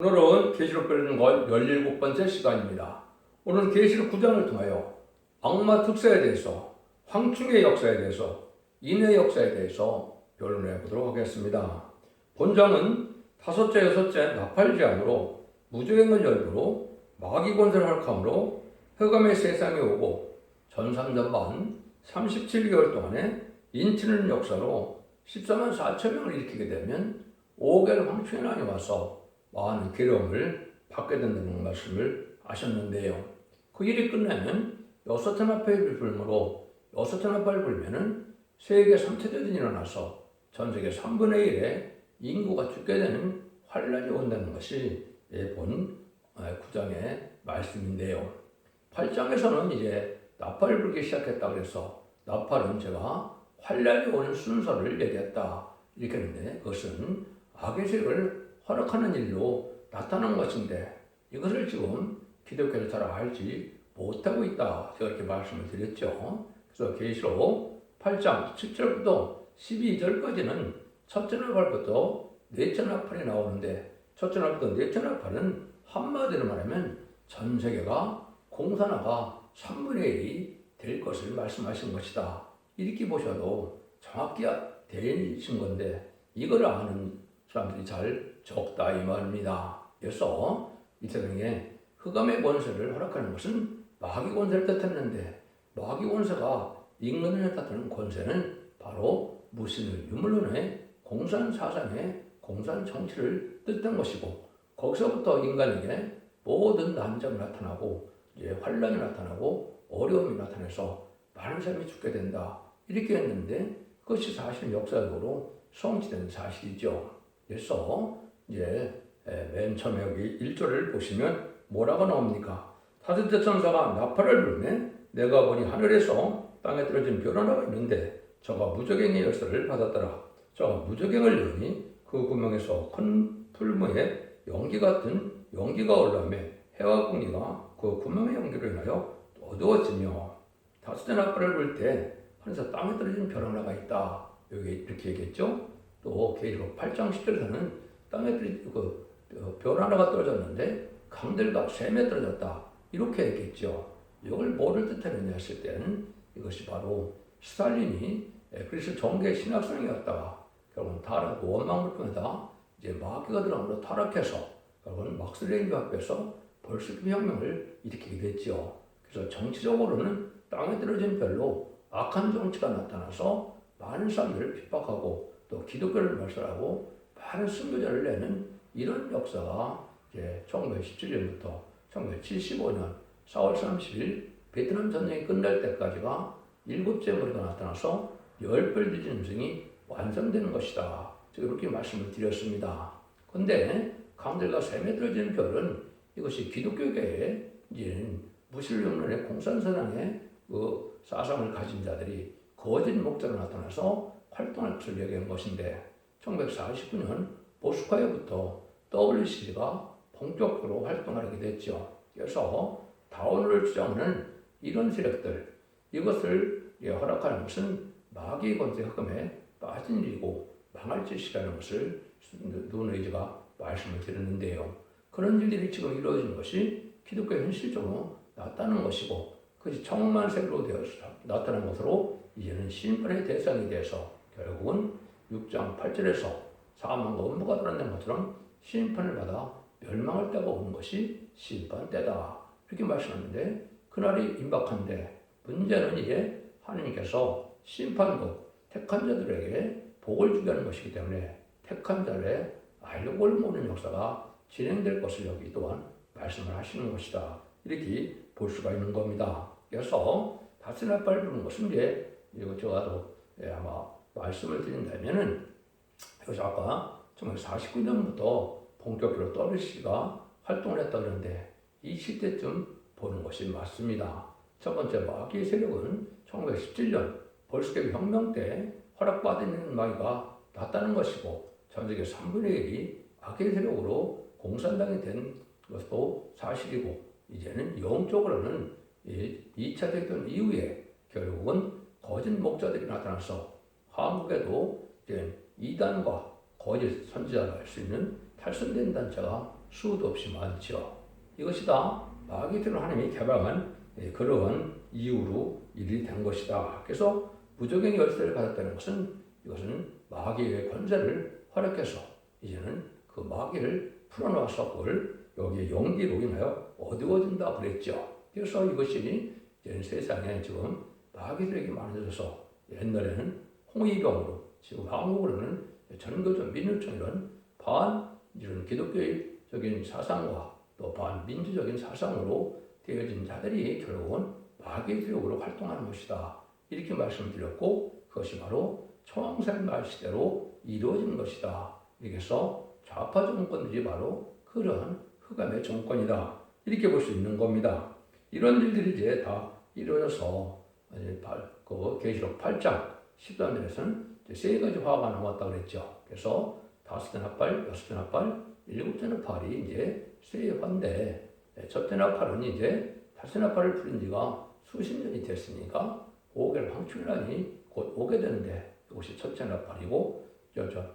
오늘은 계시록 배우는 것 17번째 시간입니다. 오늘은 계시록 9장을 통하여 악마 특사에 대해서, 황충의 역사에 대해서, 인의 역사에 대해서 변론해 보도록 하겠습니다. 본장은 다섯째, 여섯째 나팔 제한으로 무저행을 열부로 마귀 권세를 활약함으로 흑암의 세상에 오고 전삼전반 37개월 동안에 인치는 역사로 14만 4천 명을 일으키게 되면 5개월 황충의 난이 와서 많은 괴로움을 받게 된다는 말씀을 하셨는데요. 그 일이 끝나면 여섯 나팔을 불므로 여섯 나팔을 불면은 세계 3차대전이 일어나서 전 세계 3분의 1의 인구가 죽게 되는 환란이 온다는 것이 본 9장의 말씀인데요. 8장에서는 이제 나팔을 불기 시작했다고 해서 나팔은 제가 환란이 오는 순서를 얘기했다 이렇게 했는데 그것은 악의 세력을 허락하는 일로 나타난 것인데 이것을 지금 기독교를 잘 알지 못하고 있다. 제가 이렇게 말씀을 드렸죠. 그래서 계시록 8장 7절부터 12절까지는 첫째 나팔부터 넷째 나팔이 나오는데 첫째 나팔부터 넷째 나팔은 한마디로 말하면 전 세계가 공산화가 3분의 1이 될 것을 말씀하신 것이다. 이렇게 보셔도 정확히 되신 건데 이걸 아는 사람들이 잘 적다 이 말입니다. 그래서 이 세상에 흑암의 권세를 허락하는 것은 마귀 권세를 뜻했는데 마귀 권세가 인간을 뜻하는 권세는 바로 무신의 유물론의 공산 사상의 공산 정치를 뜻한 것이고 거기서부터 인간에게 모든 난장이 나타나고 환란이 나타나고 어려움이 나타나서 많은 사람이 죽게 된다 이렇게 했는데 그것이 사실 역사적으로 성취된 사실이죠. 그래서 이제 맨 처음에 여기 1절을 보시면 뭐라고 나옵니까? 다섯째 천사가 나팔을 불매 내가 보니 하늘에서 땅에 떨어진 별 하나가 있는데 저가 무저갱의 열쇠를 받았더라. 저가 무저갱을 여니 그 구멍에서 큰 풀무에 연기 같은 연기가 올라오며 해와 공기가 그 구멍의 연기로 인하여 어두워지며 다섯째 나팔을 불 때 하늘에서 땅에 떨어진 별 하나가 있다. 여기 이렇게 얘기했죠. 또 계시록 8장 10절에서는 땅에 별 하나가 떨어졌는데 강들과 샘에 떨어졌다 이렇게 얘기했죠. 이걸 뭐를 뜻하느냐 했을 때는 이것이 바로 스탈린이 그리스 정계 신학생이었다가 결국은 타락 원망불평에다 이제 마귀가 들어가므로 타락해서 결국은 막스레인과 합해서 볼셰비키 혁명을 일으키게 됐죠. 그래서 정치적으로는 땅에 떨어진 별로 악한 정치가 나타나서 많은 사람들을 핍박하고 또 기독교를 말살하고 많은 순교자를 내는 이런 역사가 이제 1917년부터 1975년 4월 30일 베트남 전쟁이 끝날 때까지가 7째 머리가 나타나서 10별 뒤짐승이 완성되는 것이다. 제가 이렇게 말씀을 드렸습니다. 그런데 강들과 샘에 떨어지는 별은 이것이 기독교계의 무신론의 공산사상의 그 사상을 가진 자들이 거짓 목자로 나타나서 활동할 것을 얘기한 것인데 1949년 모스크바에부터 WCG가 본격적으로 활동하게 됐죠. 그래서 다원을 주장하는 이런 세력들 이것을 허락하는 것은 마귀의 권세 흑암에 빠진 일이고 망할 짓이라는 것을 누누이제가 말씀을 드렸는데요. 그런 일들이 지금 이루어지는 것이 기독교 현실적으로 나타나는 것이고 그것이 천만세로 되어서 나타난 것으로 이제는 심판의 대상이 돼서 결국은 6장 8절에서 사망과 음부가 드러낸 것처럼 심판을 받아 멸망할 때가 오는 것이 심판 때다. 이렇게 말씀하는데 그날이 임박한데 문제는 이제 하나님께서 심판도 택한 자들에게 복을 주게 하는 것이기 때문에 택한 자들의 알력을 모으는 역사가 진행될 것을 여기 또한 말씀을 하시는 것이다. 이렇게 볼 수가 있는 겁니다. 그래서 다섯 나팔 부는 것은 이거 제가도 아마 말씀을 드린다면은 이것이 아까 1949년부터 본격적으로 WC가 활동을 했다 그러는데 이 시대쯤 보는 것이 맞습니다. 첫 번째 마귀의 세력은 1917년 볼셰비키 혁명 때 허락받은 마귀가 났다는 것이고 전 세계 3분의 1이 악의 세력으로 공산당이 된 것도 사실이고 이제는 영적으로는 2차 대전 이후에 결국은 거짓 목자들이 나타나서 한국에도 이제 이단과 거짓 선지자가 할 수 있는 탈선된 단체가 수도 없이 많죠. 이것이 다 마귀들을 하나님이 개방한 그러한 이유로 일이 된 것이다. 그래서 무적의 열쇠를 받았다는 것은 이것은 마귀의 권세를 활용해서 이제는 그 마귀를 풀어놓아서 그걸 여기에 용기로 인하여 어두워진다 그랬죠. 그래서 이것이 이제 세상에 지금 마귀들에게 많아져서 옛날에는 홍위병으로 지금 한국으로는 전교조 민주청 이런 기독교적인 사상과 또 반민주적인 사상으로 되어진 자들이 결국은 마귀의 세력으로 활동하는 것이다. 이렇게 말씀드렸고 그것이 바로 초왕생말 시대로 이루어진 것이다. 이렇게 해서 좌파 정권들이 바로 그러한 흑암의 정권이다. 이렇게 볼 수 있는 겁니다. 이런 일들이 이제 다 이루어져서 그 계시록 8장 13절에서는 세 가지 화가 나왔다고 그랬죠. 그래서 5대 나팔, 6대 나팔, 7대 나팔이 이제 세 화인데 첫째 나팔은 이제 8대 나팔을 풀린 지가 수십 년이 됐으니까 5개월 황충이라니 곧 오게 되는데 이것이 첫째 나팔이고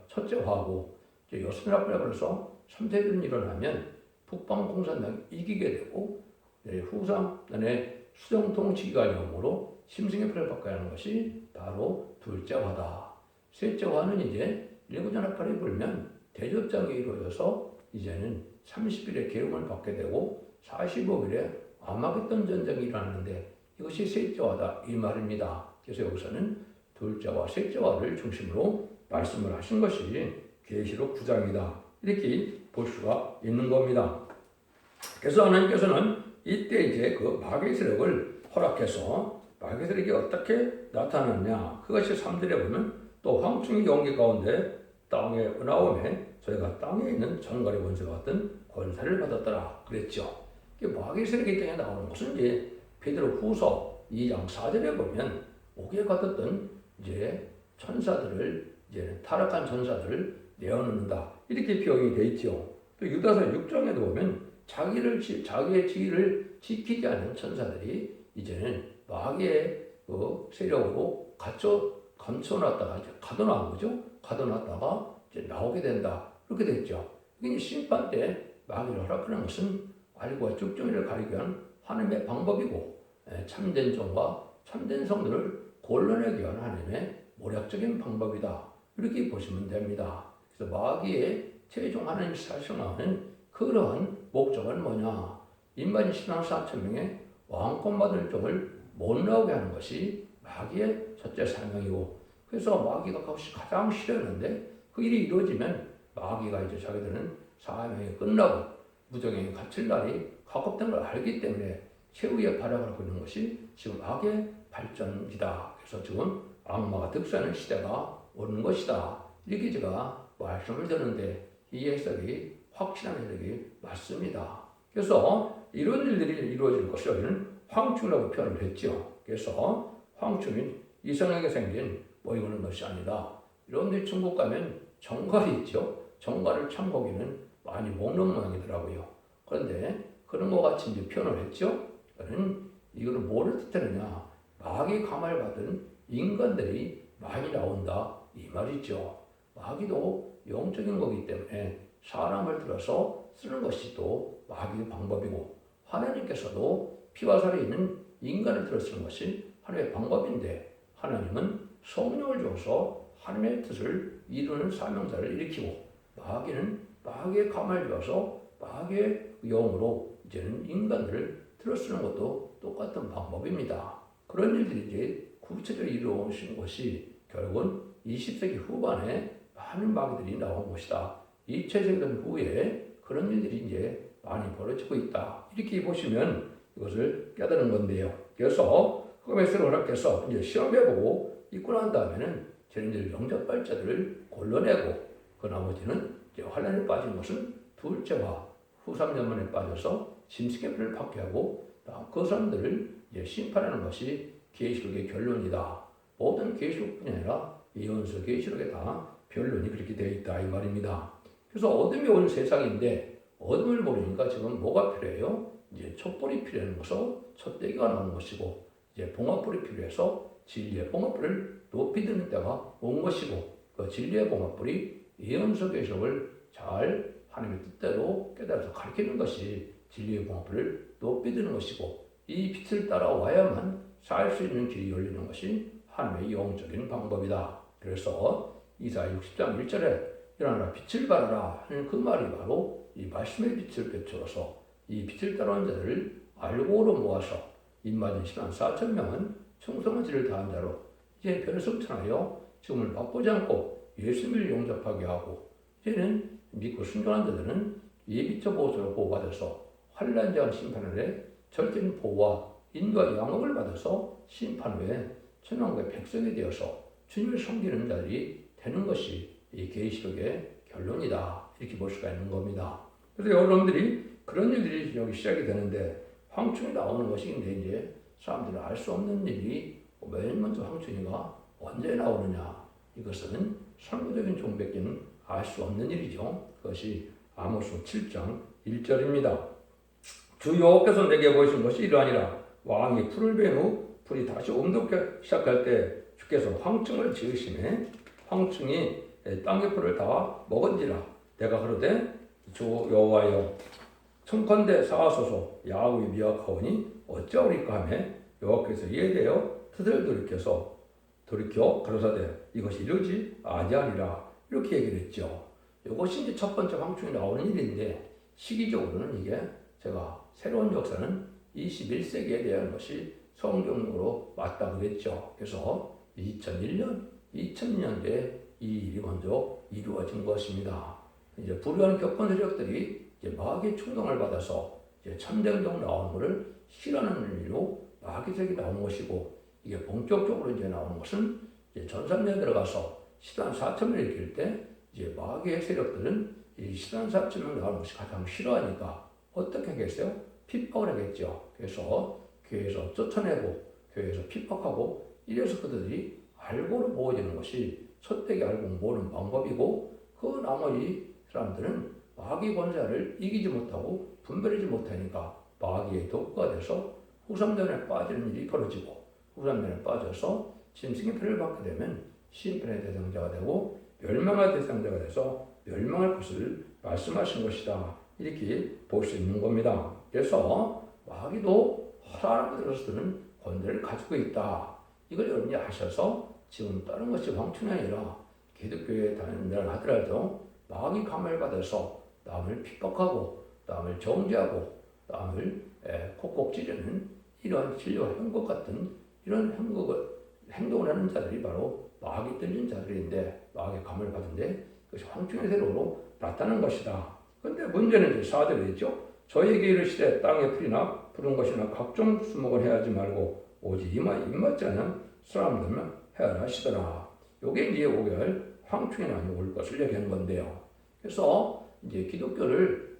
첫째 화고 6대 나팔에 걸려서 3세들은 일어나면 북방공산당이 이기게 되고 후삼단의 수정통치 기간이 오므로 심승의 표를 바꿔야 하는 것이 바로 둘째 화다. 셋째 화는 이제 일곱째 나팔이 불면 대접장이 이루어져서 이제는 30일에 계엄을 받게 되고 45일에 아마겟돈 전쟁이 일어나는데 이것이 셋째 화다 이 말입니다. 그래서 여기서는 둘째 화, 셋째 화를 중심으로 말씀을 하신 것이 계시록 9장이다. 이렇게 볼 수가 있는 겁니다. 그래서 하나님께서는 이때 이제 그 마귀의 세력을 허락해서 마귀의 세력이 어떻게 나타났냐. 그것이 3절에 보면 또 황충의 연기 가운데 땅에 나오매 저희가 땅에 있는 전갈의 원수와 같은 권세를 받았더라 그랬죠. 마귀의 세력이 땅에 나오는 것은 이제 베드로 후서 2장 4절에 보면 옥에 가뒀던 이제 천사들을 이제 타락한 천사들을 내어놓는다 이렇게 표현이 되어 있죠. 또 유다서 6장에도 보면 자기의 지위를 지키지 않은 천사들이 이제는 마귀의 그 세력으로 감춰놨다가 이제 가둬놓은 거죠. 가둬놨다가 이제 나오게 된다. 그렇게 됐죠. 이게 심판 때 마귀를 허락하는 것은 알과 쭉정이를 가리기 위한 하나님의 방법이고 참된 종과 참된 성도를 골라내기 위한 하나님의 모략적인 방법이다. 이렇게 보시면 됩니다. 그래서 마귀의 최종 하나님이 사실상하는 그러한 목적은 뭐냐? 인간 신앙 4,000명의 왕권 받을 종을 못 나오게 하는 것이 마귀의 첫째 사명이고 그래서 마귀가 그것이 가장 싫어하는데 그 일이 이루어지면 마귀가 이제 자기들은 사명이 끝나고 무정행에 갇힐 날이 가깝다는 걸 알기 때문에 최후의 발악을 하고 있는 것이 지금 악의 발전이다. 그래서 지금 악마가 득세하는 시대가 오는 것이다. 이렇게 제가 말씀을 드렸는데 이 해석이 확실한 해석이 맞습니다. 그래서 이런 일들이 이루어질 것을 여기는 황충이라고 표현을 했죠. 그래서 황충은 이상하게 생긴 이거는 것이 아니다. 여러분들이 중국 가면 정갈이 있죠. 정갈을 참고기는 많이 먹는 모양이더라고요. 그런데 그런 것 같이 이제 표현을 했죠. 그는 이거를 뭐를 뜻하느냐? 마귀 감화를 받은 인간들이 많이 나온다 이 말이죠. 마귀도 영적인 거기 때문에 사람을 들어서 쓰는 것이 또 마귀의 방법이고 하나님께서도 피와 살이 있는 인간을 들어 쓰는 것이 하나님의 방법인데 하나님은 성령을 줘서 하나님의 뜻을 이루는 사명자를 일으키고 마귀는 마귀의 감을 줘서 마귀의 영으로 이제는 인간들을 들어 쓰는 것도 똑같은 방법입니다. 그런 일들이 이제 구체적으로 이루어진 것이 결국은 20세기 후반에 많은 마귀들이 나온 것이다. 2차 세계대전 후에 그런 일들이 이제 많이 벌어지고 있다. 이렇게 보시면 이것을 깨달은 건데요. 그래서 흑암에서 허락해서 이제 시험해보고 있고 난 다음에는 쟤네들 영접발자들을 골라내고 그 나머지는 이제 환란에 빠진 것은 둘째와 후 3년 만에 빠져서 심승의 표를 받게 하고 그 사람들을 이제 심판하는 것이 계시록의 결론이다. 모든 계시록뿐이 아니라 예언서 계시록에 다 결론이 그렇게 되어 있다 이 말입니다. 그래서 어둠이 온 세상인데 어둠을 모르니까 지금 뭐가 필요해요? 이제 촛불이 필요한 것으로 촛대기가 나오는 것이고 이제 봉합불이 필요해서 진리의 봉합불을 높이 드는 때가 온 것이고 그 진리의 봉합불이 예언서 계시록을 잘 하나님의 뜻대로 깨달아서 가르치는 것이 진리의 공업을 높이 드는 것이고 이 빛을 따라와야만 살 수 있는 길이 열리는 것이 하나님의 영적인 방법이다. 그래서 이사야 60장 1절에 일어나라 빛을 발하라 하는 그 말이 바로 이 말씀의 빛을 비추어서 이 빛을 따라온 자들을 알고로 모아서 입맞은 10만 4천 명은 충성한 지를 다한 자로 이제 변성천하여 지금을 바꾸지 않고 예수님을 용접하게 하고 이제는 믿고 순종한 자들은 예비처 보호소를 보호받아서 환난장 심판 후에 절대적인 보호와 인도와 양업을 받아서 심판 후에 천왕국의 백성이 되어서 주님을 섬기는 자들이 되는 것이 이 계시록의 결론이다. 이렇게 볼 수가 있는 겁니다. 그래서 여러분들이 그런 일들이 여기 시작이 되는데 황충이 나오는 것인데 이제 사람들은 알 수 없는 일이 맨 먼저 황충이가 언제 나오느냐 이것은 선구적인 종밖에는 알 수 없는 일이죠. 그것이 아모스 7장 1절입니다. 주 여호와께서 내게 보이신 것이 이러하니라. 왕이 풀을 베인 후 풀이 다시 움돋기 시작할 때 주께서 황충을 지으시매 황충이 땅의 풀을 다 먹은지라. 내가 그러되 주 여호와여 청컨대 사하소서 야곱이 미약하오니 어찌하오리까 하며 여호와께서 이에 대하여 뜻을 돌이켜 가로사대 이것이 이루지 아니하리라. 이렇게 얘기를 했죠. 이것이 이제 첫 번째 황충이 나오는 일인데 시기적으로는 이게 제가 새로운 역사는 21세기에 대한 것이 성경으로 맞다고 그랬죠. 그래서 2001년, 2000년대에 이 일이 먼저 이루어진 것입니다. 이제 불의한 격권 세력들이 이제 마귀의 충동을 받아서 이제 참대운동 나오는 것을 싫어하는 일로 마귀색이 나온 것이고 이게 본격적으로 이제 나오는 것은 이제 전산면에 들어가서 시단 4천명을 일으킬 때 이제 마귀의 세력들은 이 시단 4천명 나오는 것이 가장 싫어하니까 어떻게 하겠어요? 핍박을 하겠죠. 그래서 교회에서 쫓아내고 교회에서 핍박하고 이래서 그들이 알고로 모아지는 것이 첫대기 알고 모으는 방법이고 그 나머지 사람들은 마귀 권세를 이기지 못하고 분별하지 못하니까 마귀의 독가 돼서 후삼전에 빠지는 일이 벌어지고 후삼전에 빠져서 짐승의 피를 받게 되면 심판의 대상자가 되고 멸망의 대상자가 돼서 멸망할 것을 말씀하신 것이다. 이렇게 볼 수 있는 겁니다. 그래서 마귀도 사람들을 쓰는 권세를 가지고 있다. 이걸 여러분이 아셔서 지금 다른 것이 황충이 아니라 기독교에 다닌다고 하더라도 마귀 감을 받아서 남을 핍박하고 남을 정죄하고 남을 콕콕 찌르는 이러한 진료 행복 같은 이런 행동을 하는 자들이 바로 마귀 들린 자들인데 마귀 감을 받은데 그것이 황충의 세력으로 나타난 것이다. 그런데 문제는 이제 4절에 있죠. 저에게 이르시되 땅의 풀이나 푸른 것이나 각종 수목을 해하지 말고 오직 입맞지 않은 사람들만 해하라 하시더라. 요게 이제 5개월 황충이 나뉘어 올 것을 얘기하는 건데요. 그래서 이제 기독교를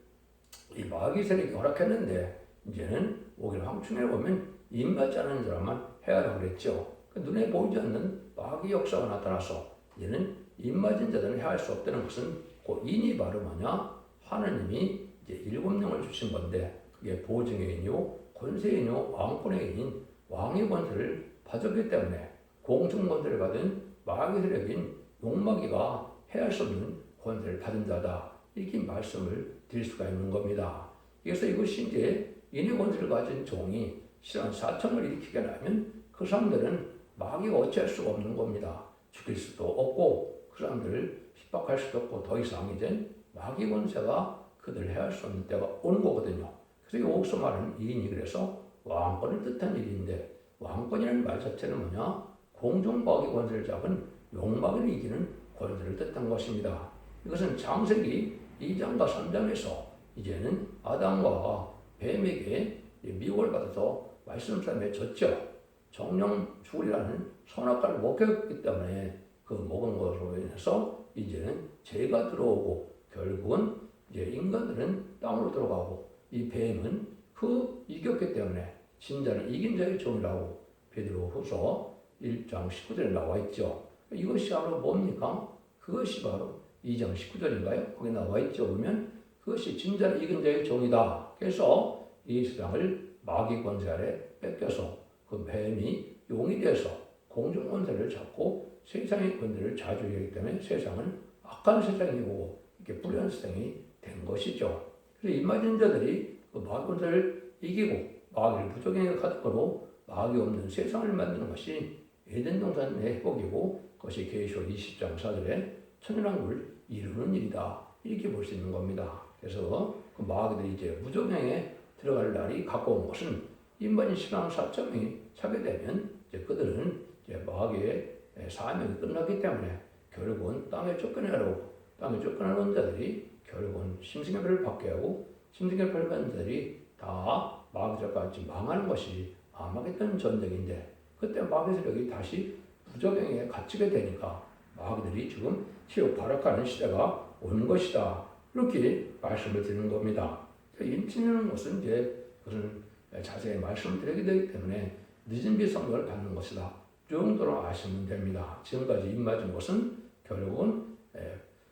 이 마귀 세력이 허락했는데 이제는 5개월 황충에 보면 입맞지 않은 사람만 해하라고 그랬죠. 눈에 보이지 않는 마귀 역사가 나타나서 이제는 입맞은 자들은 해할 수 없다는 것은 그 인이 바로 뭐냐? 하나님이 이제 7명을 주신 건데 그게 보증의 인이요, 권세의 인이요, 왕권의 인인 왕의 권세를 받았기 때문에 공중 권세를 받은 마귀 세력인 용마귀가 해할 수 없는 권세를 받은 자다. 이렇게 말씀을 드릴 수가 있는 겁니다. 그래서 이것이 이제 인의 권세를 가진 종이 실한 사청을 일으키게 하면 그 사람들은 마귀가 어찌할 수가 없는 겁니다. 죽일 수도 없고 그 사람들을 핍박할 수도 없고 더 이상 이제 마귀 권세가 그들을 해할 수 없는 때가 오는 거거든요. 그래서 여기서 말하는 이인이 그래서 왕권을 뜻한 일인데 왕권이라는 말 자체는 뭐냐? 공중 마귀 권세를 잡은 용마귀를 이기는 권세를 뜻한 것입니다. 이것은 창세기 2장과 3장에서 이제는 아담과 뱀에게 미혹을 받아서 말씀처럼 맺혔죠. 정령 죽으리라는 선악과를 먹였기 때문에 그 먹은 것으로 인해서 이제는 죄가 들어오고 결국은 이제 인간들은 땅으로 들어가고 이 뱀은 그 이겼기 때문에 진자는 이긴 자의 종이라고 베드로후서 1장 19절에 나와 있죠. 이것이 바로 뭡니까? 그것이 바로 2장 19절인가요? 거기 나와 있죠. 보면 그것이 진자는 이긴 자의 종이다. 그래서 이 세상을 마귀 권세 아래 뺏겨서 그 뱀이 용이 돼서 공중 권세를 잡고 세상의 권세를 자주하기 때문에 세상은 악한 세상이 오고 이렇게 불의한 세상이 된 것이죠. 그래서 임마진자들이 그 마귀 권세를 이기고 마귀를 부정행위 카드로 마귀 없는 세상을 만드는 것이 에덴 동산의 회복이고 그것이 계시록 20장 4절에 천연왕국을 이루는 일이다. 이렇게 볼 수 있는 겁니다. 그래서 그 마귀들이 이제 무정행에 들어갈 날이 가까운 것은 인간의 신앙 4점이 차게 되면 이제 그들은 이제 마귀의 사명이 끝났기 때문에 결국은 땅에 쫓겨나려고 땅에 쫓겨나는 자들이 결국은 심승의 벌을 받게 하고 심승의 벌 받는 자들이 다 마귀들까지 망하는 것이 아마겟돈 전쟁인데 그때 마귀 세력이 다시 부정행에 갇히게 되니까 마귀들이 지금 지옥 발악하는 시대가 온 것이다. 이렇게 말씀을 드리는 겁니다. 인치는 것은 이제 그것은 자세히 말씀을 드리게 되기 때문에 늦은 비 성령을 받는 것이다. 이 정도로 아시면 됩니다. 지금까지 입맞은 것은 결국은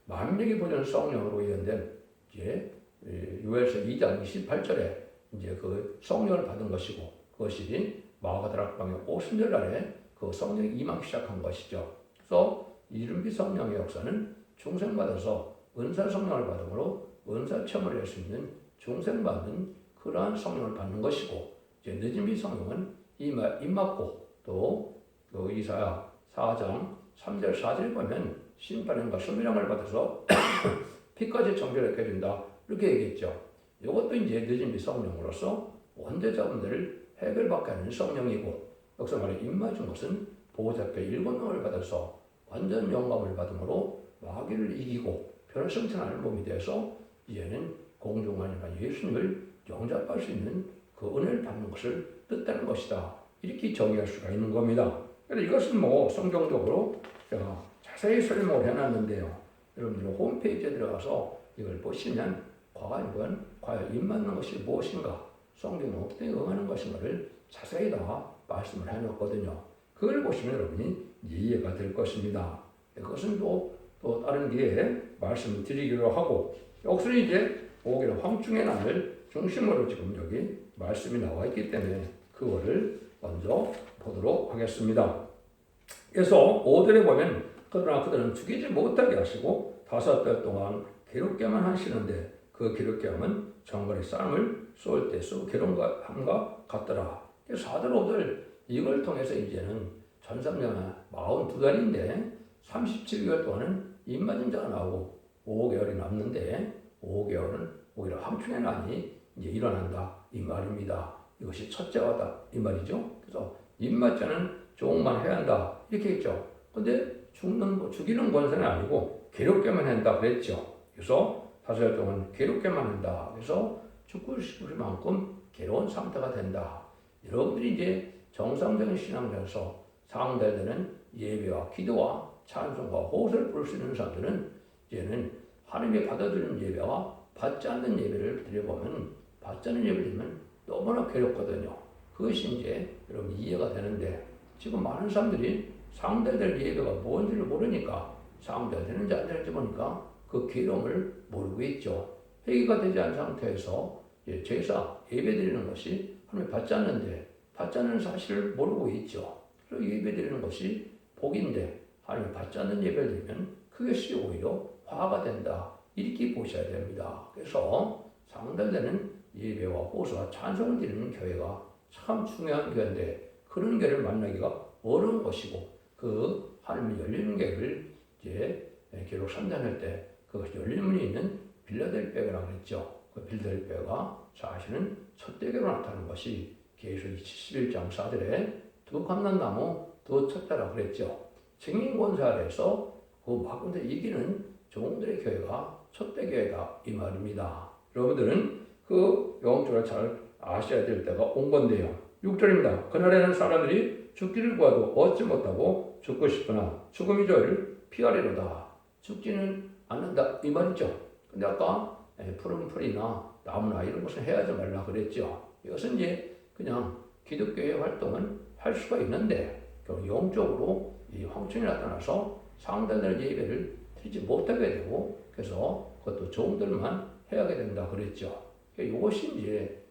만명이 보존 성령으로 예언된 이제 요엘서 2장 28절에 이제 그 성령을 받은 것이고 그것이 마가다락방의 오순절날에 그 성령이 임하기 시작한 것이죠. 그래서 이른비 성령의 역사는 중생받아서 은사 성령을 받음으로 은사 체험을 할 수 있는 중생받은 그러한 성령을 받는 것이고 이제 늦은비 성령은 임맞고 또 이사야 4장 3절 4절에 보면 심판과 선미령을 받아서 피까지 정결하게 해준다 이렇게 얘기했죠. 이것도 이제 늦은비 성령으로서 원죄자분들을 해결받게 하는 성령이고 여기서 말해 임맞은 것은 보호자께 일권능을 받아서 완전 영감을 받음으로 마귀를 이기고 변화성천하는 몸이 되어서 이제는 공중만이나 예수님을 영접할 수 있는 그 은혜를 받는 것을 뜻하는 것이다. 이렇게 정의할 수가 있는 겁니다. 그래서 이것은 뭐 성경적으로 제가 자세히 설명을 해놨는데요. 여러분들 홈페이지에 들어가서 이걸 보시면 과연 입맞는 것이 무엇인가, 성경은 어떻게 응하는 것인가를 자세히 다 말씀을 해놨거든요. 그걸 보시면 여러분이 이해가 될 것입니다. 그것은 또 다른 기회에 말씀을 드리기로 하고 여기서 이제 오기는 황충의 난을 중심으로 지금 여기 말씀이 나와 있기 때문에 그거를 먼저 보도록 하겠습니다. 그래서 5절에 보면 그러나 그들은 죽이지 못하게 하시고 5달 동안 괴롭게만 하시는데 그 괴롭게 함은 정갈의 쌈을 쏠 때 괴롭함과 같더라. 4절 5절 이걸 통해서 이제는 전삼년은 42달인데 37개월 동안은 입맞은 자가 나오고 5개월이 남는데 5개월은 오히려 황충의 난이 이제 일어난다 이 말입니다. 이것이 첫째와다 이 말이죠. 그래서 입맞자는 조금만 해야 한다 이렇게 했죠. 근데 죽이는 권세는 아니고 괴롭게만 한다 그랬죠. 그래서 5달 동안 괴롭게만 한다. 그래서 죽고 싶을 만큼 괴로운 상태가 된다. 여러분들이 이제 정상적인 신앙에서 상달되는 예배와 기도와 찬송과 호소를 부를 수 있는 사람들은 이제는 하나님이 받아들이는 예배와 받지 않는 예배를 드려보면 받지 않는 예배를 드리면 너무나 괴롭거든요. 그것이 이제 여러분 이해가 되는데 지금 많은 사람들이 상달될 예배가 뭔지를 모르니까 상달되는지 안 되는지 보니까 그 괴로움을 모르고 있죠. 회개가 되지 않은 상태에서 제사 예배 드리는 것이 하나님 받지 않는데 받지 않는 사실을 모르고 있죠. 그리고 예배 드리는 것이 복인데 하나님 받지 않는 예배를 드리면 그것이 오히려 화가 된다. 이렇게 보셔야 됩니다. 그래서 상달되는 예배와 호소와 찬송을 드리는 교회가 참 중요한 교회인데 그런 교회를 만나기가 어려운 것이고 그 하나님이 열리는 교회를 이제 기록 3장할 때 그것이 열린 문이 있는 빌라델비아라고 했죠. 그 빌라델비아가 사실은 첫대교로 나타나는 것이 계시록 71장 4절에 두 감람나무 두 첫째라고 그랬죠. 증인 권세 아래서 그 마귀를 이기는 종들의 교회가 첫대교회다 이 말입니다. 여러분들은 그 영적으로 잘 아셔야 될 때가 온 건데요. 6절입니다. 그날에는 사람들이 죽기를 구하도 얻지 못하고 죽고 싶으나 죽음이 저를 피하리로다. 죽지는 않는다 이 말이죠. 근데 아까 푸른 풀이나 나무나 이런 것은 해야지 말라 그랬죠. 이것은 이제 그냥 기독교의 활동은 할 수가 있는데 영적으로 이 황충이 나타나서 상달되는 예배를 드리지 못하게 되고 그래서 그것도 종들만 해야게 된다 그랬죠. 이것이 이제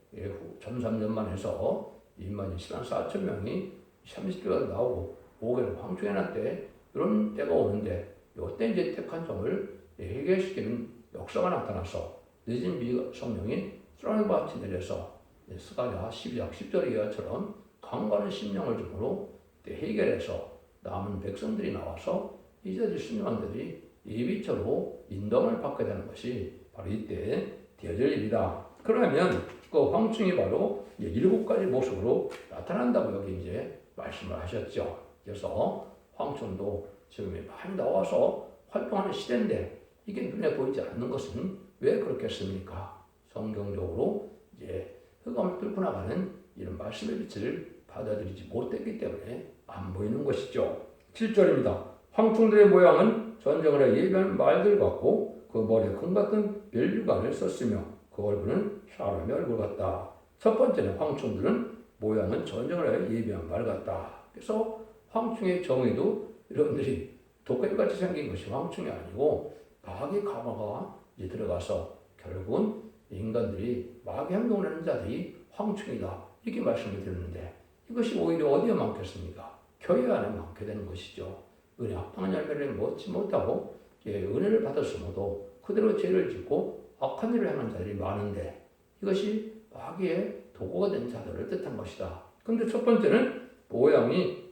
전삼년만 해서 2만 4천 명이 30개월 나오고 5개월 황충이 났대 이런 때가 오는데 이때 이제 택한 종을 해결시키는 역사가 나타나서 늦은 미성령이 쓰라미밭이 내려서 스가랴 12장 10절의 이하처럼 강건한 심령을 주므로 해결해서 남은 백성들이 나와서 이제 순종한들이 예비처로 인도를 받게 되는 것이 바로 이때 되어질 일이다. 그러면 그 황충이 바로 7가지 모습으로 나타난다고 여기 이제 말씀을 하셨죠. 그래서 황충도 지금 많이 나와서 활동하는 시대인데 이게 눈에 보이지 않는 것은 왜 그렇겠습니까? 성경적으로 이제 흑암을 뚫고 나가는 이런 말씀의 빛을 받아들이지 못했기 때문에 안 보이는 것이죠. 7절입니다. 황충들의 모양은 전쟁을 해 예비한 말들 같고 그 머리에 금 같은 멸류관을 썼으며 그 얼굴은 사람의 얼굴 같다. 첫 번째는 황충들은 모양은 전쟁을 해 예비한 말 같다. 그래서 황충의 정의도 여러분들이 도깨비같이 생긴 것이 황충이 아니고 마귀 가마가 이제 들어가서 결국은 인간들이 마귀 행동을 하는 자들이 황충이다. 이렇게 말씀을 드렸는데 이것이 오히려 어디에 많겠습니까? 교회 안에 많게 되는 것이죠. 은혜 합당한 열매를 얻지 못하고 은혜를 받았음에도 그대로 죄를 짓고 악한 일을 하는 자들이 많은데 이것이 마귀의 도구가 된 자들을 뜻한 것이다. 그런데 첫 번째는 모양이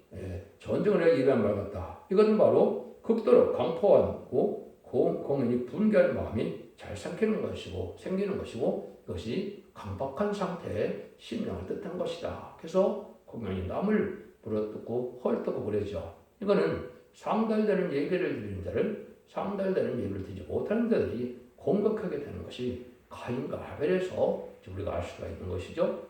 전쟁을 해 예비한 말 같다. 이것은 바로 극도로 강포하고 공연히 분개할 마음이 잘 생기는 것이고 이것이 강박한 상태의 심령을 뜻한 것이다. 그래서 공연히 남을 물어뜯고 헐뜯고 그러죠. 이거는 상달되는 예배를 드리는 자를 상달되는 예배를 드리지 못하는 자들이 공격하게 되는 것이 가인과 아벨에서 우리가 알 수가 있는 것이죠.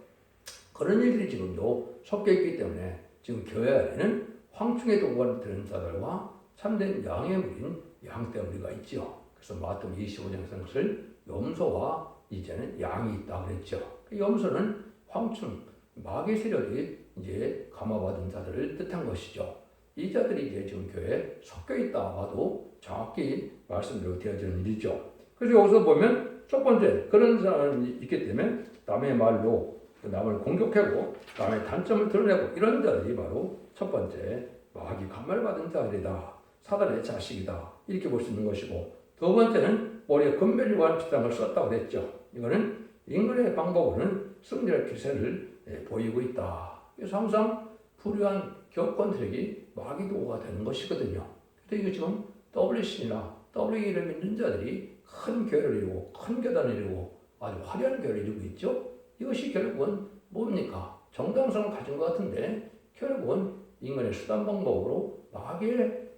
그런 일들이 지금도 섞여 있기 때문에 지금 교회 안에는 황충의 도구가 되는 자들과 참된 양의 무리인 양떼무리가 있죠. 그래서 마태복음 25장에서는 그것을 염소와 이제는 양이 있다 그랬죠. 그 염소는 황충, 마귀 세력이 이제 감화받은 자들을 뜻한 것이죠. 이 자들이 이제 지금 교회에 섞여 있다 봐도 정확히 말씀대로 되어지는 일이죠. 그래서 여기서 보면 첫 번째 그런 사람이 있기 때문에 남의 말로 남을 공격하고 남의 단점을 드러내고 이런 자들이 바로 첫 번째 마귀 감화를 받은 자들이다. 사단의 자식이다. 이렇게 볼 수 있는 것이고 두 번째는 머리에 금별류관 비슷한 걸 썼다고 그랬죠. 이거는 인간의 방법으로는 승리할 기세를 보이고 있다. 그래서 항상 불의한 격권 세력이 마귀 도구가 되는 것이거든요. 근데 이거 지금 WC나 WE를 믿는 자들이 큰 교회를 이루고 큰 교단을 이루고 아주 화려한 교회를 이루고 있죠. 이것이 결국은 뭡니까? 정당성을 가진 것 같은데 결국은 인간의 수단 방법으로 마귀의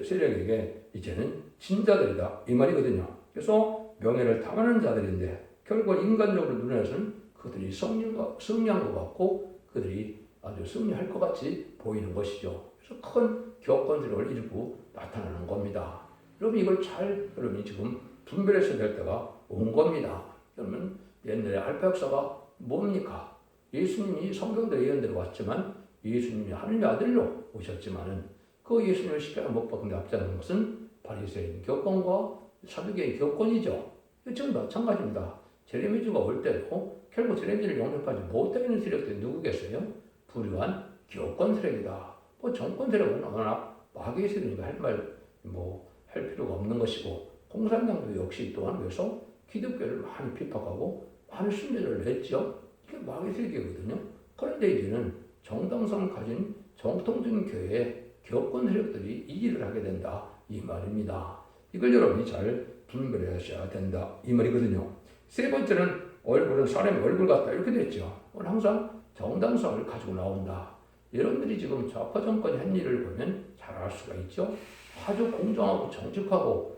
세력에게 이제는 진자들이다 이 말이거든요. 그래서 명예를 탐하는 자들인데 결국은 인간적으로 눈에서는 그들이 승리한 것 같고 그들이 아주 승리할 것 같이 보이는 것이죠. 그래서 큰 격권세력을 일구 나타나는 겁니다. 여러분 이걸 여러분이 지금 분별해서 될 때가 온 겁니다. 그러면 옛날에 알파 역사가 뭡니까? 예수님이 성경대 예언대로 왔지만 예수님이 하느님의 아들로 오셨지만은 그 예수님을 십자가 못 박는 데 앞장서는 것은 바리새인 격권과 사두개의 격권이죠. 지금 마찬가지입니다. 제레미주가 올 때도 결국 제레미주를 영접하지 못하는 세력들이 누구겠어요? 불의한 격권 세력이다. 정권 세력은 워낙 마귀의 세력이니까 할 필요가 없는 것이고 공산당도 역시 또한 그래서 기독교를 많이 비판하고 많은 순례를 냈죠. 이게 마귀의 세력이거든요. 그런데 이제는 정당성을 가진 정통적인 교회의 격권 세력들이 이 일을 하게 된다 이 말입니다. 이걸 여러분이 잘 분별하셔야 된다 이 말이거든요. 세 번째는 얼굴은 사람의 얼굴 같다 이렇게 됐죠. 항상 정당성을 가지고 나온다. 여러분들이 지금 좌파 정권이 한 일을 보면 잘 알 수가 있죠. 아주 공정하고 정직하고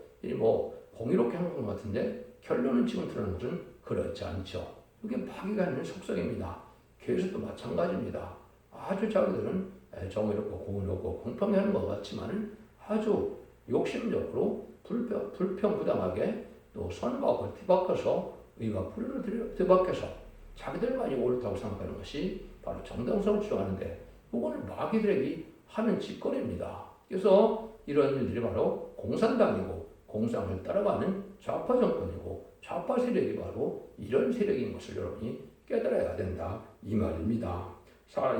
공의롭게 하는 것 같은데 결론은 지금 드러나는 것은 그렇지 않죠. 이게 마귀가 있는 속성입니다. 교회에서도 마찬가지입니다. 아주 자기들은 정의롭고 공의롭고 공평히 하는 것 같지만 아주 욕심적으로 불평부당하게 또 선과 뒤바꿔서 의와 불의를 뒤바꿔서 자기들만이 옳다고 생각하는 것이 바로 정당성을 주장하는데 이거는 마귀들에게 하는 짓거리입니다. 그래서 이런 일들이 바로 공산당이고 공산을 따라가는 좌파 정권이고 좌파 세력이 바로 이런 세력인 것을 여러분이 깨달아야 된다 이 말입니다.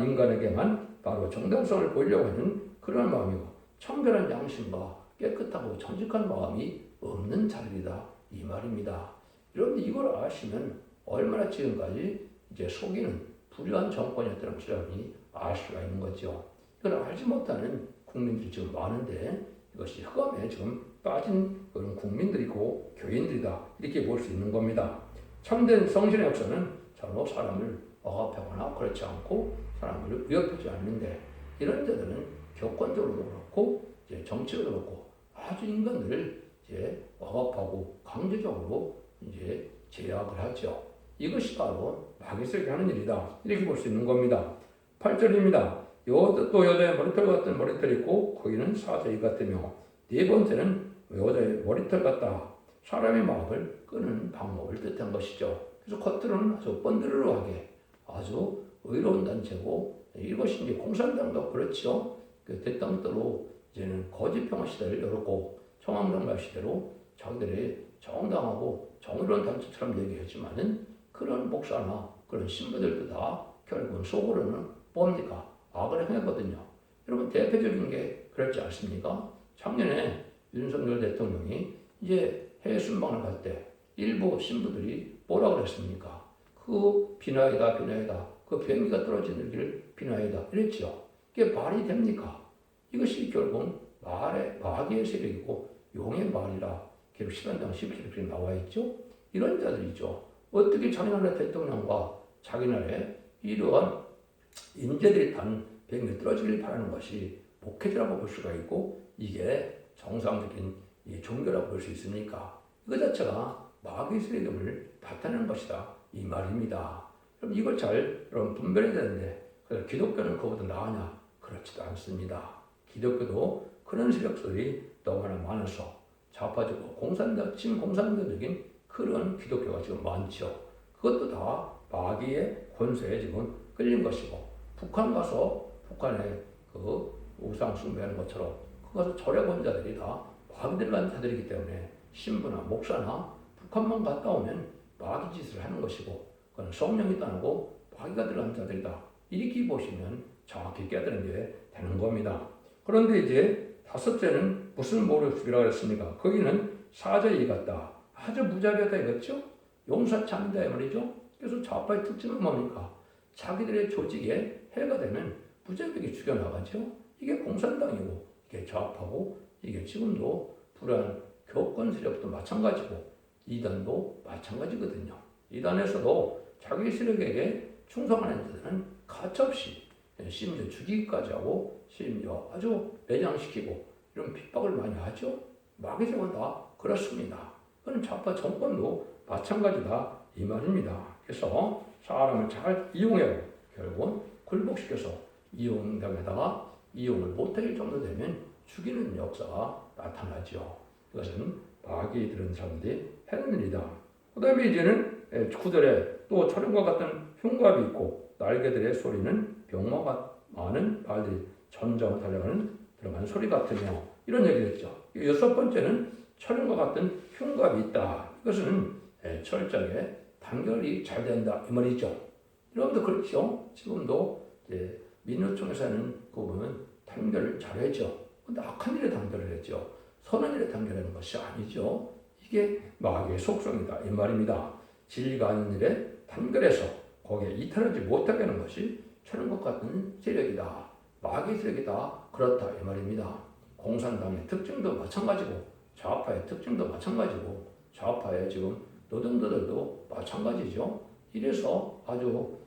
인간에게만 바로 정당성을 보이려고 하는 그런 마음이고 청결한 양심과 깨끗하고 정직한 마음이 없는 자들이다 이 말입니다. 여러분들 이걸 아시면 얼마나 지금까지 이제 속이는 불의한 정권이었다는 것을 여러분이 알 수가 있는 거죠. 이걸 알지 못하는 국민들이 지금 많은데 이것이 흑암에 지금 빠진 그런 국민들이고 교인들이다 이렇게 볼 수 있는 겁니다. 참된 성신의 역사는 전혀 사람을 억압하거나 그렇지 않고 사람을 위협하지 않는데 이런 데들은 교권적으로도 그렇고 이제 정치적으로도 그렇고 아주 인간들을 이제 억압하고 강제적으로 이제 제약을 하죠. 이것이 바로 마귀에게 하는 일이다 이렇게 볼 수 있는 겁니다. 8절입니다. 또 여자의 머리털 같은 머리털이 있고 거기는 사자의 같으며 네 번째는 여자의 머리털 같다. 사람의 마음을 끄는 방법을 뜻한 것이죠. 그래서 겉으로는 아주 번드르르하게 아주 의로운 단체고 이것이 이제 공산당도 그렇죠. 그 대땅대로 이제는 거짓평화 시대를 열었고 청왕정말 시대로 자기들의 정당하고 정의로운 단체처럼 얘기했지만은 그런 목사나 그런 신부들도 다 결국은 속으로는 뭡니까? 악을 행했거든요. 여러분 대표적인 게 그렇지 않습니까? 작년에 윤석열 대통령이 이제 해외 순방을 갈 때 일부 신부들이 뭐라 그랬습니까? 그 비나이다. 그 비행기가 떨어지는 길 비나이다. 이랬죠. 이게 말이 됩니까? 이것이 결국 마귀의 세력이고 용의 말이라 계속 시간당 17절에 나와 있죠. 이런 자들이죠. 어떻게 자기 나라 대통령과 자기 나라에 이러한 인재들이 단 비행기 떨어지길 바라는 것이 목회자라고 볼 수가 있고 이게 정상적인 종교라고 볼 수 있습니까? 이거 자체가 마귀의 세력임을 나타내는 것이다 이 말입니다. 그럼 이걸 잘 여러분 분별해야 되는데 그래서 기독교는 그보다 나으냐? 그렇지도 않습니다. 기독교도 그런 세력들이 너무나 많아서 좌파적으로 친공산당적인 그런 기독교가 지금 많죠. 그것도 다 마귀의 권세에 지금 끌린 것이고 북한 가서 북한의 그 우상 숭배하는 것처럼 그 가서 절에 본 자들이 다 마귀들 간 자들이기 때문에 신부나 목사나 북한만 갔다 오면 마귀 짓을 하는 것이고 그건 성령이 떠나고 마귀가 들어간 자들이다. 이렇게 보시면 정확히 깨달은 게 되는 겁니다. 그런데 이제 다섯째는 무슨 모습이라고 했습니까? 거기는 사자의 같다. 아주 무자비하다 이거죠? 용서치 않는다 이 말이죠? 그래서 좌파의 특징은 뭡니까? 자기들의 조직에 해가 되면 무자비하게 죽여나가죠? 이게 공산당이고 이게 좌파고 이게 지금도 불안 교권 세력도 마찬가지고 이단도 마찬가지거든요. 이단에서도 자기 세력에게 충성하는 자들은 가차없이 심지어 죽이기까지 하고 심지어 아주 매장시키고 이런 핍박을 많이 하죠. 마귀적은 다 그렇습니다. 그런 좌파 정권도 마찬가지다 이 말입니다. 그래서 사람을 잘 이용해요. 결국은 굴복시켜서 이용당에다가 이용을 못할 정도 되면 죽이는 역사가 나타나죠. 이것은 마귀에 들은 사람들이 하는 일이다. 그 다음에 이제는 9절에 또 철음과 같은 흉갑이 있고 날개들의 소리는 병마가 많은 발들이 전정 들어가는 소리 같으며 이런 얘기를 했죠. 여섯 번째는 철음과 같은 흉갑이 있다. 이것은 철저하게 단결이 잘 된다 이 말이죠. 여러분도 그렇죠. 지금도 이제 민노총에서는 그 보면 단결을 잘했죠. 근데 악한 일에 단결을 했죠. 선한 일에 단결하는 것이 아니죠. 이게 마귀의 속성이다 이 말입니다. 진리가 아닌 일에 단결해서 거기에 이탈하지 못하게 하는 것이 철음과 같은 세력이다. 마귀의 세력이다. 그렇다 이 말입니다. 공산당의 특징도 마찬가지고 좌파의 특징도 마찬가지고 좌파의 지금 노동자들도 마찬가지죠. 이래서 아주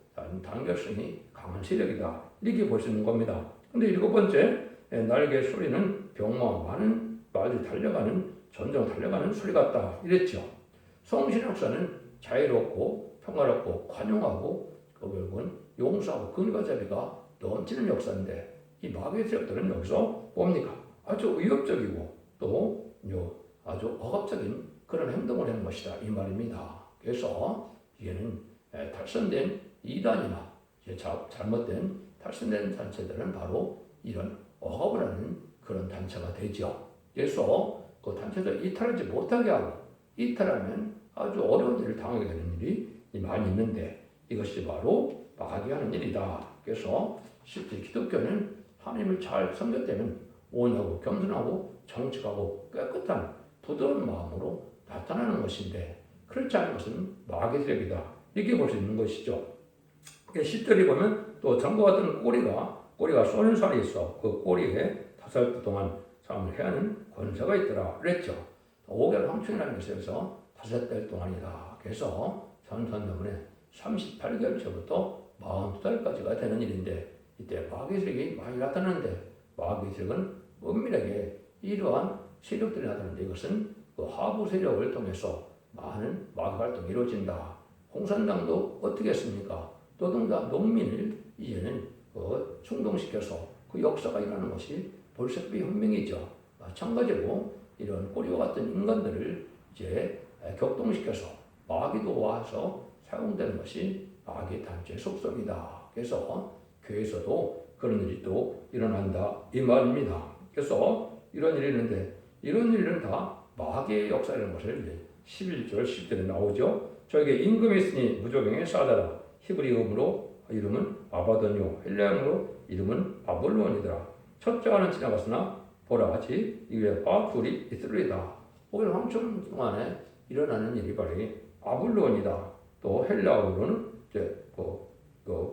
단결성이 강한 세력이다. 이렇게 볼 수 있는 겁니다. 근데 일곱 번째 날개 소리는 병마와 많은 말들이 달려가는 전정 달려가는 소리 같다. 이랬죠. 성신의 역사는 자유롭고 평화롭고 관용하고 결국은 용서하고 긍휼과 자비가 넘치는 역사인데 이 마귀의 세력들은 여기서 뭡니까? 아주 위협적이고 또 아주 억압적인 그런 행동을 하는 것이다 이 말입니다. 그래서 이게는 탈선된 이단이나 잘못된 탈선된 단체들은 바로 이런 억압을 하는 그런 단체가 되죠. 그래서 그 단체들 이탈하지 못하게 하고 이탈하면 아주 어려운 일을 당하게 되는 일이 많이 있는데 이것이 바로 마귀가 하는 일이다. 그래서 실제 기독교는 하나님을 잘 섬겼다면 온유하고 겸손하고 정직하고 깨끗한 부드러운 마음으로 나타나는 것인데 그렇지 않은 것은 마귀 세력이다. 이렇게 볼 수 있는 것이죠. 10절에 보면 또 전과 같은 꼬리가 쏘는 살이 있어 그 꼬리에 5살 동안 싸움을 해야 하는 권세가 있더라 그랬죠. 5개월 황충이라는 것에서 5달 동안이다. 그래서 전선동문에 38개월 전부터 42달까지가 되는 일인데 이때 마귀 세력이 많이 나타나는데 마귀 세력은 은밀하게 이러한 세력들이 나타나는데 이것은 그 하부 세력을 통해서 많은 마귀 활동이 이루어진다. 공산당도 어떻게 했습니까? 노동자 농민을 이제는 충동시켜서 그 역사가 일어나는 것이 볼셰비크 혁명이죠. 마찬가지로 이런 꼬리와 같은 인간들을 이제 격동시켜서 마귀도 와서 사용되는 것이 마귀 단체의 속성이다. 그래서 교회에서도 그런 일이 또 일어난다 이 말입니다. 그래서 이런 일이 있는데 이런 일은 다 마귀의 역사라는 것을 이제 11절 10절에 나오죠. 저에게 임금이 있으니 무조경에 싸다라. 히브리어로 이름은 아바돈이요 헬라어로 이름은 바블론이더라. 첫째와는 지나갔으나 보라 같이 이외와 둘이 있으리이다. 오늘 황충 동안에 일어나는 일이 바로 아블론이다. 또 헬라어로는 이제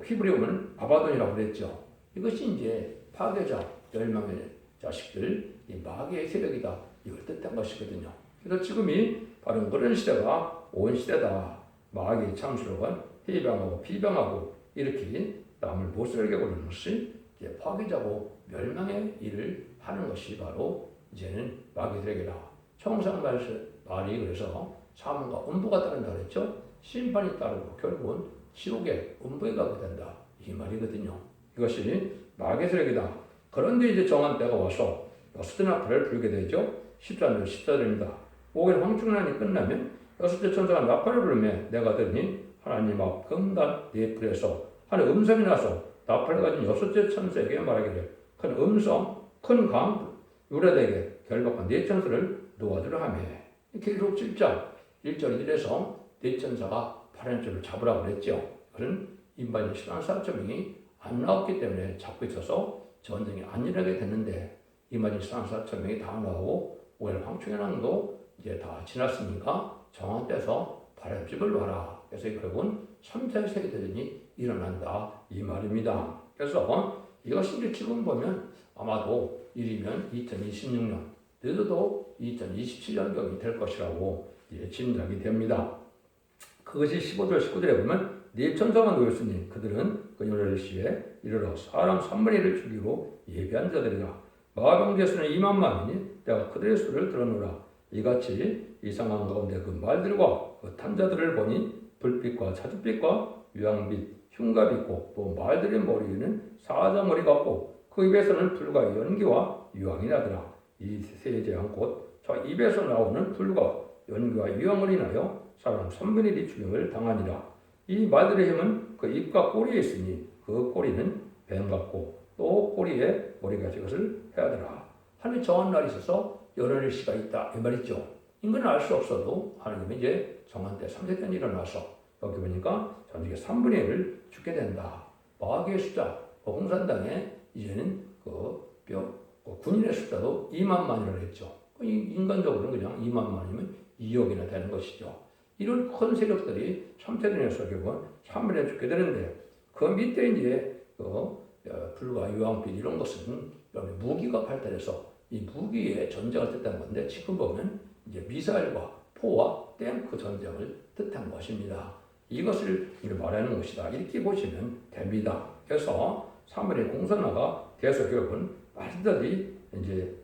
히브리어는 아바돈이라고 그랬죠. 이것이 이제 파괴자, 멸망의 자식들, 이 마귀의 세력이다. 이걸 뜻한 것이거든요. 그래서 지금이 바로 그런 시대가 온 시대다. 마귀의 창수력은 해방하고 비방하고 이렇게 남을 못 살게 고르는 것이 이제 파괴자고 멸망의 일을 하는 것이 바로 이제는 마귀 세력이다. 청상 말이 그래서 사문과 음부가 따른다 그랬죠. 심판이 따르고 결국은 지옥에 음부에 가게 된다. 이 말이거든요. 이것이 마귀 세력이다. 그런데 이제 정한 때가 와서 여섯째 나팔을 불게 되죠. 13절 14절입니다. 5일 황충난이 끝나면 여섯째 천사가 나팔을 불며 내가 들으니 하나님 앞 금단 네 불에서 하는 음성이 나서 나팔을 가진 여섯째 천사에게 말하기를 큰 음성 큰 강 유라에게 결박한 네 천사를 놓아주려 하며 계속 7장 1절 1에서 네 천사가 파란 줄을 잡으라고 그랬죠. 그런 인반인 14,000명이 안 나왔기 때문에 잡고 있어서 전쟁이 안 일어나게 됐는데 인반인 14,000명이 다 나오고 오늘 황충현왕도 이제 다 지났으니까 정한 때서 파란 줄을 놔라. 그래서 결국은 3차 세계대전이 일어난다 이 말입니다. 그래서 이것이 이제 지금 보면 아마도 일이면 2026년 늦어도 2027년경이 될 것이라고 짐작이 됩니다. 그것이 15절 19절에 보면 네 천사가 놓였으니 그들은 그 요날 시에 이르러 사람 3분의 1을 죽이고 예비한 자들이라. 마병제 수는 2만만이니 내가 그들의 수를 들어놓으라. 이같이 이 상황 가운데 그 말들과 그 탄자들을 보니 불빛과 자줏빛과 유황빛 흉갑이 있고 또 말들의 머리에는 사자머리 같고 그 입에서는 불과 연기와 유황이 나더라. 이 세제한 곧 저 입에서 나오는 불과 연기와 유황을 인하여 사람 3분의 1이 죽임을 당하니라. 이 말들의 힘은 그 입과 꼬리에 있으니 그 꼬리는 뱀 같고 또 꼬리에 머리같이 것을 해야더라. 하늘 정한 날이 있어서 열어낼 시가 있다 이 말이죠. 인간은 알 수 없어도 하나님이 이제 정한 때 3세전이 일어나서 여기 보니까 전직의 3분의 1을 죽게 된다. 마귀의 숫자, 공산당에 이제는 군인의 숫자도 2만만이라고 했죠. 인간적으로는 그냥 2만만이면 2억이나 되는 것이죠. 이런 큰 세력들이 3세전에서 결국은 3분의 1 죽게 되는데 그 밑에 이제 불과 유황빛 이런 것은 무기가 발달해서 이 무기의 전쟁을 뜻한 건데 지금 보면 이제 미사일과 포와 탱크 전쟁을 뜻한 것입니다. 이것을 말하는 것이다. 이렇게 보시면 됩니다. 그래서 3월에 공산화가 돼서 결국은 말들이 이제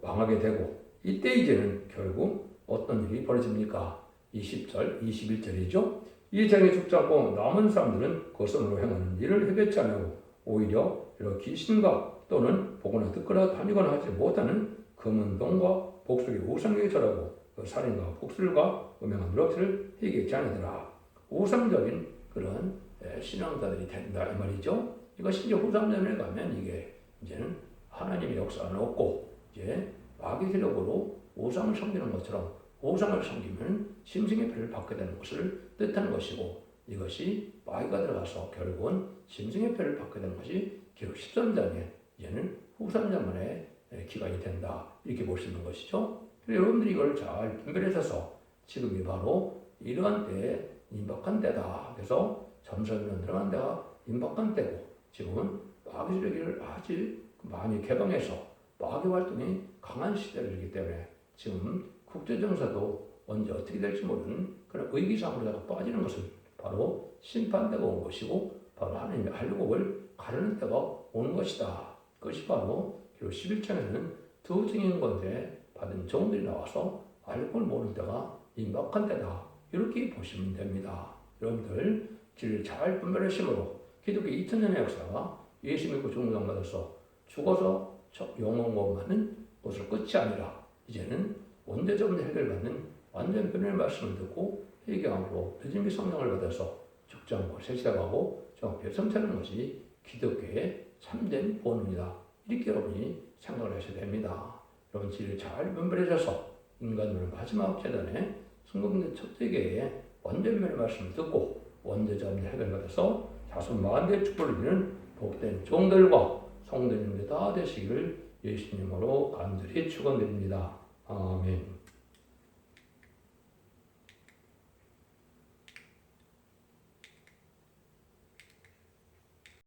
망하게 되고 이때 이제는 결국 어떤 일이 벌어집니까? 20절, 21절이죠. 이 장에 죽지 않고 남은 사람들은 거성으로 행하는 일을 해결치 않고 오히려 이런 귀신과 또는 보거나 듣거나 다니거나 하지 못하는 금은동과 복수의 우상에게 절하고 그 살인과 복술과 음행한 노력을 해결치 않으더라. 우상적인 그런 신앙자들이 된다 이 말이죠. 이것이 이제 후삼년에 가면 이게 이제는 하나님의 역사는 없고 이제 마귀 세력으로 우상을 섬기는 것처럼 우상을 섬기면 짐승의 패를 받게 되는 것을 뜻하는 것이고 이것이 마귀가 들어가서 결국은 짐승의 패를 받게 되는 것이 기록 13장에 이제는 후삼년만에 기간이 된다 이렇게 볼 수 있는 것이죠. 여러분들이 이걸 잘 분별하셔서 지금이 바로 이러한 때에 임박한 때다. 그래서 점선으로 늘어난 데가 임박한 때고 지금은 마귀 세력을 아주 많이 개방해서 마귀 활동이 강한 시대이기 때문에 지금 국제정세도 언제 어떻게 될지 모르는 그런 위기상으로다가 빠지는 것은 바로 심판대가 온 것이고 바로 하나님의 알곡을 가르는 때가 오는 것이다. 그것이 바로 11장에는 두 증인권대 받은 종들이 나와서 알곡을 모으는 때가 임박한 때다. 이렇게 보시면 됩니다. 여러분들 진리를 잘 분별하심으로 기독교 2000년의 역사가 예수 믿고 중동받아서 죽어서 영원하는 것으로 끝이 아니라 이제는 원대적인 해결받는 완전 변화의 말씀을 듣고 회개함으로 늦은비 성령을 받아서 죽장과 세시다가고 정확히 성찰하는 것이 기독교의 참된 본입니다. 이렇게 여러분이 생각을 하셔야 됩니다. 여러분 진리를 잘 분별하셔서 인간으로 마지막 재단에 성공된 첫째 계에 원전면의 말씀을 듣고 원대자의 해결받아서 자손 만대의 축복을 누리는 복된 종들과 성도님들 다 되시기를 예수님으로 간절히 축원드립니다. 아멘.